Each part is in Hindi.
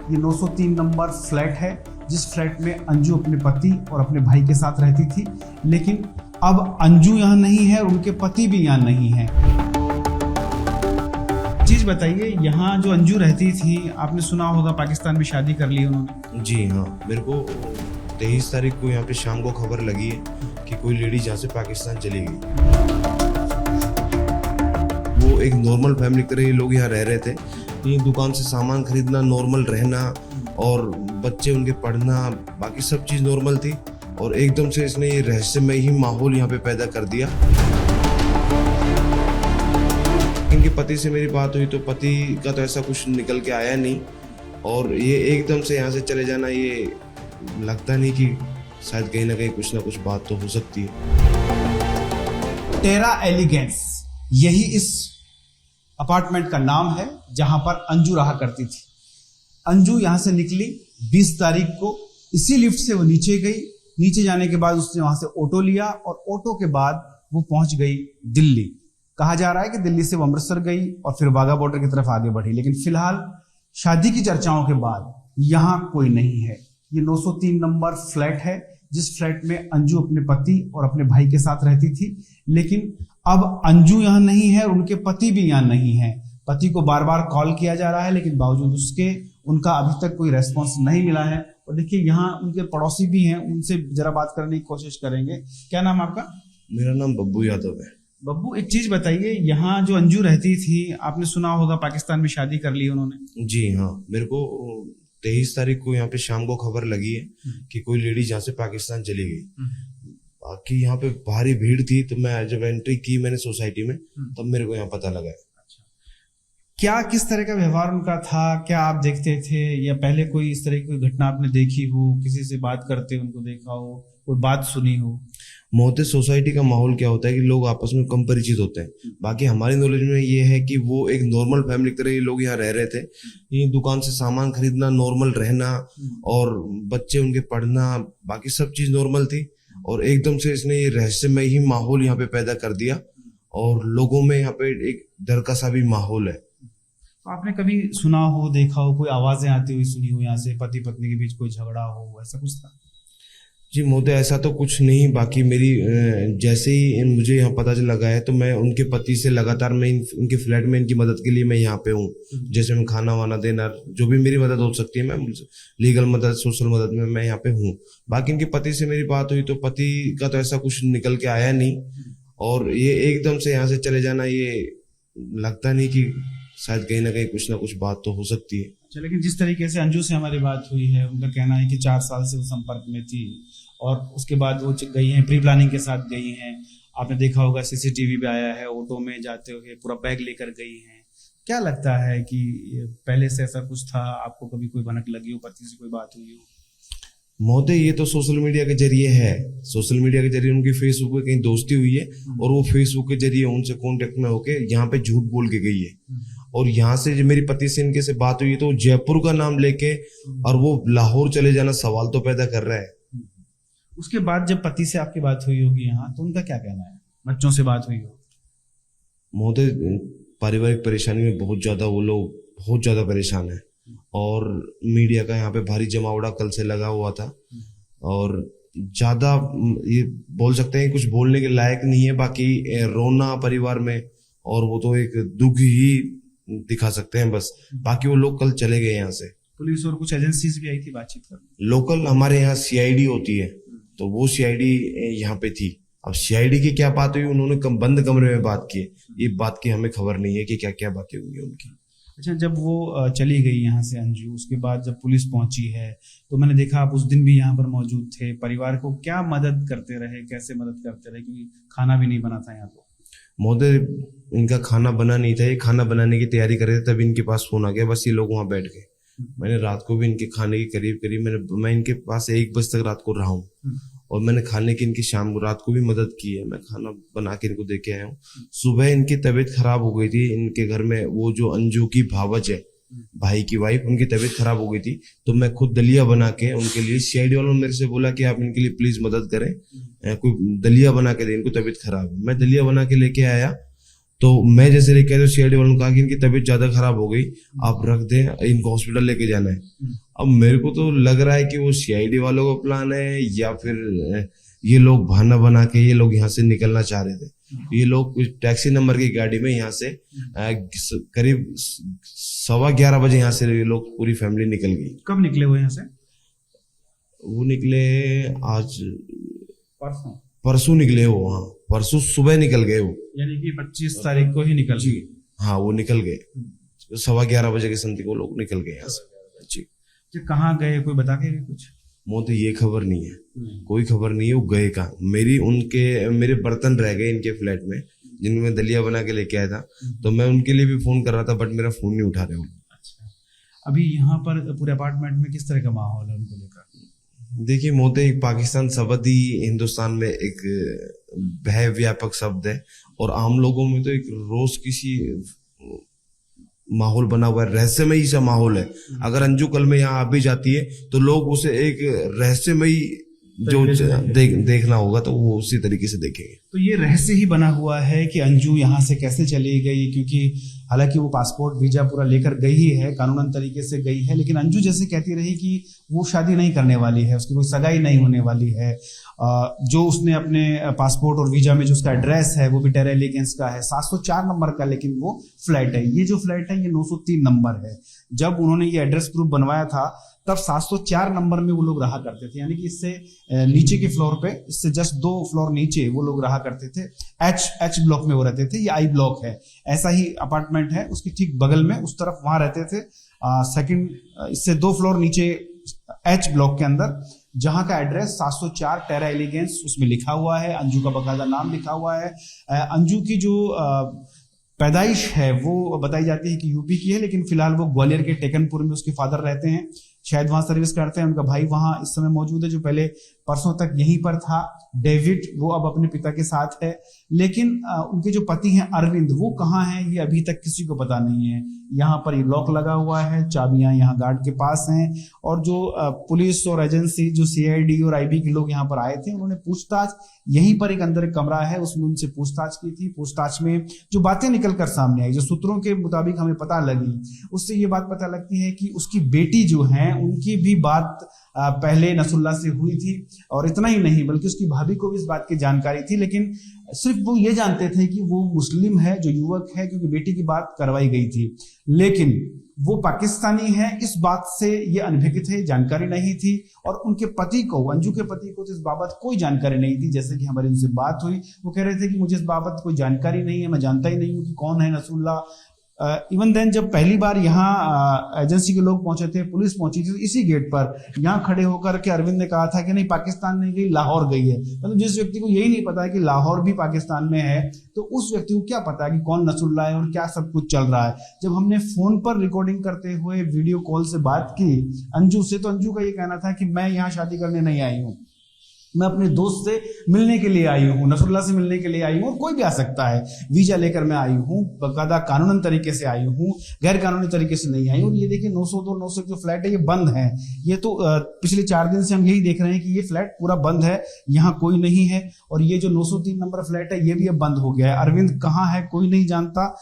ये 903 नंबर फ्लैट है, जिस फ्लैट में अंजू अपने पति और अपने भाई के साथ रहती थी। लेकिन अब अंजू यहाँ नहीं है, उनके पति भी यहाँ नहीं है। चीज बताइए, यहाँ जो अंजू रहती थी, आपने सुना होगा पाकिस्तान में शादी कर ली उन्होंने। जी हाँ, मेरे को 23 तारीख को यहाँ पे शाम को खबर लगी है कि कोई लेडीज यहाँ से पाकिस्तान चली गई। वो एक नॉर्मल फैमिली की तरह ये लोग यहाँ रह रहे थे। ये दुकान से सामान खरीदना, नॉर्मल रहना और बच्चे उनके पढ़ना, बाकी सब चीज़ नॉर्मल थी। और एकदम से इसने ये रहस्यमय ही माहौल यहाँ पे पैदा कर दिया। इनके पति से मेरी बात हुई तो पति का तो ऐसा कुछ निकल के आया नहीं, और ये एकदम से यहाँ से चले जाना, ये लगता नहीं कि शायद कहीं ना कहीं कुछ ना कुछ बात तो हो सकती है। टेरा एलिगेंस, यही इस अपार्टमेंट का नाम है जहां पर अंजू रहा करती थी। अंजू यहां से निकली 20 तारीख को, इसी लिफ्ट से वो नीचे गई। नीचे जाने के बाद उसने वहां से ऑटो लिया और ऑटो के बाद वो पहुंच गई दिल्ली। कहा जा रहा है कि दिल्ली से वो अमृतसर गई और फिर वाघा बॉर्डर की तरफ आगे बढ़ी। लेकिन फिलहाल शादी की चर्चाओं के बाद यहाँ कोई नहीं है। ये 903 नंबर फ्लैट है, जिस फ्लैट में अंजू अपने पति और अपने भाई के साथ रहती थी। लेकिन अब अंजू यहाँ नहीं है, उनके पति भी यहाँ नहीं है। पति को बार बार कॉल किया जा रहा है, लेकिन बावजूद उसके उनका अभी तक कोई रेस्पॉन्स नहीं मिला है। और देखिए, यहाँ उनके पड़ोसी भी हैं, उनसे जरा बात करने की कोशिश करेंगे। क्या नाम आपका? मेरा नाम बब्बू यादव है। बब्बू, एक चीज बताइए, यहाँ जो अंजू रहती थी, आपने सुना होगा पाकिस्तान में शादी कर ली उन्होंने। जी हाँ, मेरे को 23 तारीख को यहाँ पे शाम को खबर लगी है कि कोई लेडीज यहाँ से पाकिस्तान चली गई। बाकी यहाँ पे भारी भीड़ थी, तो मैं जब एंट्री की मैंने सोसाइटी में, तब मेरे को यहाँ पता लगा है। क्या किस तरह का व्यवहार उनका था? क्या आप देखते थे, या पहले कोई इस तरह की कोई घटना आपने देखी हो, किसी से बात करते उनको देखा हो, कोई बात सुनी हो? मोहते सोसाइटी का माहौल क्या होता है कि लोग आपस में कम परिचित होते हैं। बाकी हमारी नॉलेज में ये है कि वो एक नॉर्मल फैमिली की तरह ये लोग यहाँ रह रहे थे। ये दुकान से सामान खरीदना, नॉर्मल रहना और बच्चे उनके पढ़ना, बाकी सब चीज़ नॉर्मल थी। और एकदम से इसने ये रहस्यमय ही माहौल यहाँ पे पैदा कर दिया, और लोगों में यहाँ पे एक डर का सा भी माहौल है। आपने कभी सुना हो, देखा हो, कोई आवाजें आती हुई सुनी हो, यहाँ से पति पत्नी के बीच कोई झगड़ा हो, ऐसा कुछ था? जी मोहते, ऐसा तो कुछ नहीं। बाकी मेरी जैसे ही मुझे यहाँ पता लगा है, तो मैं उनके पति से लगातार मैं इनके फ्लैट में इनकी मदद के लिए मैं यहाँ पे हूँ। जैसे मैं खाना वाना देना, जो भी मेरी मदद हो सकती है, मैं लीगल मदद, सोशल मदद में मैं यहाँ पे हूँ। बाकी इनके पति से मेरी बात हुई तो पति का तो ऐसा कुछ निकल के आया नहीं, और ये एकदम से यहाँ से चले जाना, ये लगता नहीं कि शायद कहीं ना कहीं कुछ ना कुछ बात तो हो सकती है। अच्छा, लेकिन जिस तरीके से अंजू से हमारी बात हुई है, उनका कहना है कि 4 साल से वो संपर्क में थी और उसके बाद वो गई हैं, प्री प्लानिंग के साथ गई हैं। आपने देखा होगा सीसीटीवी पे आया है, ऑटो में जाते हुए पूरा बैग लेकर गई हैं। क्या लगता है कि पहले से ऐसा कुछ था? आपको कभी कोई भनक लगी हो, पति से कोई बात हुई हो? मोहते, ये तो सोशल मीडिया के जरिए है। सोशल मीडिया के जरिए उनकी फेसबुक पे कहीं दोस्ती हुई है, और वो फेसबुक के जरिए उनसे कांटेक्ट में होके यहाँ पे झूठ बोल के गई है। और यहाँ से जो मेरी पति से इनके से बात हुई है, तो जयपुर का नाम लेके और वो लाहौर चले जाना सवाल तो पैदा कर रहा है। उसके बाद जब पति से आपकी बात हुई होगी यहाँ, तो उनका क्या कहना है? बच्चों से बात हुई हो? मोहते, पारिवारिक परेशानी में बहुत ज्यादा वो लोग बहुत ज्यादा परेशान है, और मीडिया का यहाँ पे भारी जमावड़ा कल से लगा हुआ था, और ज्यादा ये बोल सकते हैं कुछ बोलने के लायक नहीं है। बाकी रोना परिवार में, और वो तो एक दुख ही दिखा सकते हैं बस। बाकी वो लोग कल चले गए यहाँ से। पुलिस और कुछ एजेंसी भी आई थी बातचीत करने? लोकल हमारे यहाँ सीआईडी होती है, तो वो सीआईडी यहाँ पे थी। अब सीआईडी की क्या बात हुई, उन्होंने बंद कमरे में बात की, ये बात की हमें खबर नहीं है कि क्या क्या बातें हुई उनकी। अच्छा, जब वो चली गई यहाँ से अंजू, उसके बाद जब पुलिस पहुंची है, तो मैंने देखा आप उस दिन भी यहाँ पर मौजूद थे। परिवार को क्या मदद करते रहे, कैसे मदद करते रहे, क्योंकि खाना भी नहीं बना था यहाँ पर? मोदी, इनका खाना बना नहीं था, ये खाना बनाने की तैयारी कर रहे थे, तभी इनके पास फोन आ गया। बस ये लोग वहाँ बैठ गए। मैंने रात को भी इनके खाने के करीब मैं इनके पास 1 बजे तक रात को रहा हूँ, और मैंने खाने की इनकी शाम को रात को भी मदद की है। मैं खाना बना के इनको दे के आया हूँ। सुबह इनकी तबीयत खराब हो गई थी। इनके घर में वो जो अंजू की भावज है, भाई की वाइफ, उनकी तबीयत खराब हो गई थी, तो मैं खुद दलिया बना के उनके लिए, सीआईडी वालों ने मेरे से बोला कि आप इनके लिए प्लीज मदद करें, कोई दलिया बना के दे, इनको तबीयत खराब है। मैं दलिया बना के लेके आया, तो मैं जैसे लेके आया तो सीआईडी वालों ने कहा कि इनकी तबीयत ज्यादा खराब हो गई, आप रख दें, इनको हॉस्पिटल लेके जाना है। अब मेरे को तो लग रहा है कि वो सीआईडी वालों का प्लान है या फिर ये लोग बहाना बना के ये लोग यहाँ से निकलना चाह रहे थे। ये लोग टैक्सी नंबर की गाड़ी में यहाँ से करीब 11:15 बजे यहाँ से ये लोग पूरी फैमिली निकल गई। कब निकले वो यहाँ से? वो निकले आज परसों परसों निकले वो, हाँ परसों सुबह निकल गए वो, यानी कि 25 तारीख को ही निकल जी हाँ वो निकल गए 11:15 बजे के समथिंग वो लोग निकल गए यहाँ से जी। कि कहाँ गए, कोई बता के गए कुछ? वो तो ये खबर नहीं है, कोई खबर नहीं है वो गए कहाँ। मेरे बर्तन रह गए इनके फ्लैट में जिनमें मैं दलिया बना के लेके आया था, तो मैं उनके लिए भी फोन कर रहा था बट मेरा फोन नहीं उठा रहे वो। अच्छा, अभी यहाँ पर पूरे अपार्टमेंट में किस तरह का माहौल है उनको लेकर? देखिए मोदी, एक पाकिस्तान शब्द ही हिंदुस्तान में एक भय व्यापक शब्द है और आम लोगों में तो एक रोज किसी माहौल बना हुआ है, रहस्यमयी सा माहौल है। अगर अंजू कल में यहाँ आ भी जाती है तो लोग उसे एक रहस्यमयी जो देखना होगा तो वो उसी तरीके से देखेंगे। तो ये रहस्य ही बना हुआ है कि अंजू यहाँ से कैसे चली गई, क्योंकि हालांकि वो पासपोर्ट वीजा पूरा लेकर गई ही है, कानूनन तरीके से गई है, लेकिन अंजू जैसे कहती रही कि वो शादी नहीं करने वाली है, उसकी कोई सगाई नहीं होने वाली है। जो उसने अपने पासपोर्ट और वीजा में जो उसका एड्रेस है वो भी टेरा एलिगेंस का है, 704 नंबर का, लेकिन वो फ्लैट है। ये जो फ्लैट है ये 903 नंबर है। जब उन्होंने ये एड्रेस प्रूफ बनवाया था तब 704 नंबर में वो लोग रहा करते थे, यानी कि इससे नीचे के फ्लोर पे, इससे जस्ट 2 फ्लोर नीचे वो लोग रहा करते थे। एच ब्लॉक में वो रहते थे, ये आई ब्लॉक है, ऐसा ही अपार्टमेंट है उसके ठीक बगल में, उस तरफ वहां रहते थे। सेकंड इससे 2 फ्लोर नीचे एच ब्लॉक के अंदर, जहां का एड्रेस 704 टेरा एलिगेंस उसमें लिखा हुआ है, अंजू का बकायदा नाम लिखा हुआ है। अंजू की जो पैदाइश है वो बताई जाती है कि यूपी की है, लेकिन फिलहाल वो ग्वालियर के टेकनपुर में उसके फादर रहते हैं, शायद वहां सर्विस करते हैं। उनका भाई वहां इस समय मौजूद है जो पहले परसों तक यहीं पर था, डेविड, वो अब अपने पिता के साथ है। लेकिन उनके जो पति हैं अरविंद, वो कहाँ हैं ये अभी तक किसी को पता नहीं है। यहाँ पर ये लॉक लगा हुआ है, चाबियां यहाँ गार्ड के पास हैं, और जो पुलिस और एजेंसी, जो सीआईडी और आईबी के लोग यहाँ पर आए थे, उन्होंने पूछताछ, यहीं पर एक अंदर एक कमरा है उसमें उनसे पूछताछ की थी। पूछताछ में जो बातें निकल कर सामने आई, जो सूत्रों के मुताबिक हमें पता लगी, उससे ये बात पता लगती है कि उसकी बेटी जो है उनकी भी बात पहले नसरुल्लाह से हुई थी, और इतना ही नहीं बल्कि उसकी भाभी को भी इस बात की जानकारी थी, लेकिन सिर्फ वो ये जानते थे कि वो मुस्लिम है, जो युवक है, क्योंकि बेटी की बात करवाई गई थी, लेकिन वो पाकिस्तानी है इस बात से ये अनभिज्ञ थे, जानकारी नहीं थी। और उनके पति को, अंजू के पति को, तो इस बाबत कोई जानकारी नहीं थी। जैसे कि हमारी उनसे बात हुई, वो कह रहे थे कि मुझे इस बाबत कोई जानकारी नहीं है, मैं जानता ही नहीं हूँ कि कौन है नसरुल्लाह। इवन देन जब पहली बार यहाँ एजेंसी के लोग पहुंचे थे, पुलिस पहुंची थी, इसी गेट पर यहाँ खड़े होकर के अरविंद ने कहा था कि नहीं, पाकिस्तान नहीं गई, लाहौर गई है। मतलब जिस व्यक्ति को यही नहीं पता है कि लाहौर भी पाकिस्तान में है, तो उस व्यक्ति को क्या पता है कि कौन नसरुल्लाह है और क्या सब कुछ चल रहा है। जब हमने फोन पर रिकॉर्डिंग करते हुए वीडियो कॉल से बात की अंजू से, तो अंजू का ये कहना था कि मैं यहाँ शादी करने नहीं आई हूँ, मैं अपने दोस्त से मिलने के लिए आई हूँ, नसरुल्लाह से मिलने के लिए आई हूँ, और कोई भी आ सकता है, वीजा लेकर मैं आई हूँ, बकायदा कानूनन तरीके से आई हूँ, गैर कानूनी तरीके से नहीं आई हूँ। और ये देखिए 902 901 जो फ्लैट है ये बंद है। ये तो पिछले 4 दिन से हम यही देख रहे हैं कि ये फ्लैट पूरा बंद है, यहाँ कोई नहीं है। और ये जो 903 नंबर फ्लैट है ये भी अब बंद हो गया है। अरविंद कहाँ है कोई नहीं जानता,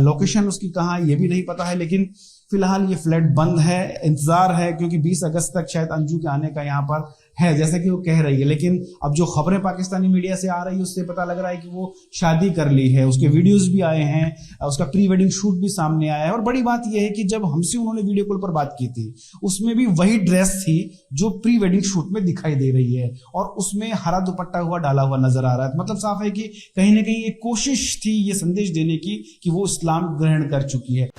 लोकेशन उसकी कहाँ है ये भी नहीं पता है, लेकिन फिलहाल ये फ्लैट बंद है। इंतजार है क्योंकि 20 अगस्त तक शायद अंजू के आने का यहाँ पर है, जैसा कि वो कह रही है। लेकिन अब जो खबरें पाकिस्तानी मीडिया से आ रही है उससे पता लग रहा है कि वो शादी कर ली है, उसके वीडियोस भी आए हैं, उसका प्री वेडिंग शूट भी सामने आया है। और बड़ी बात यह है कि जब हमसे उन्होंने वीडियो कॉल पर बात की थी उसमें भी वही ड्रेस थी जो प्री वेडिंग शूट में दिखाई दे रही है, और उसमें हरा दुपट्टा हुआ डाला हुआ नजर आ रहा है। मतलब साफ है कि कहीं ना कहीं एक कोशिश थी ये संदेश देने की कि वो इस्लाम ग्रहण कर चुकी है।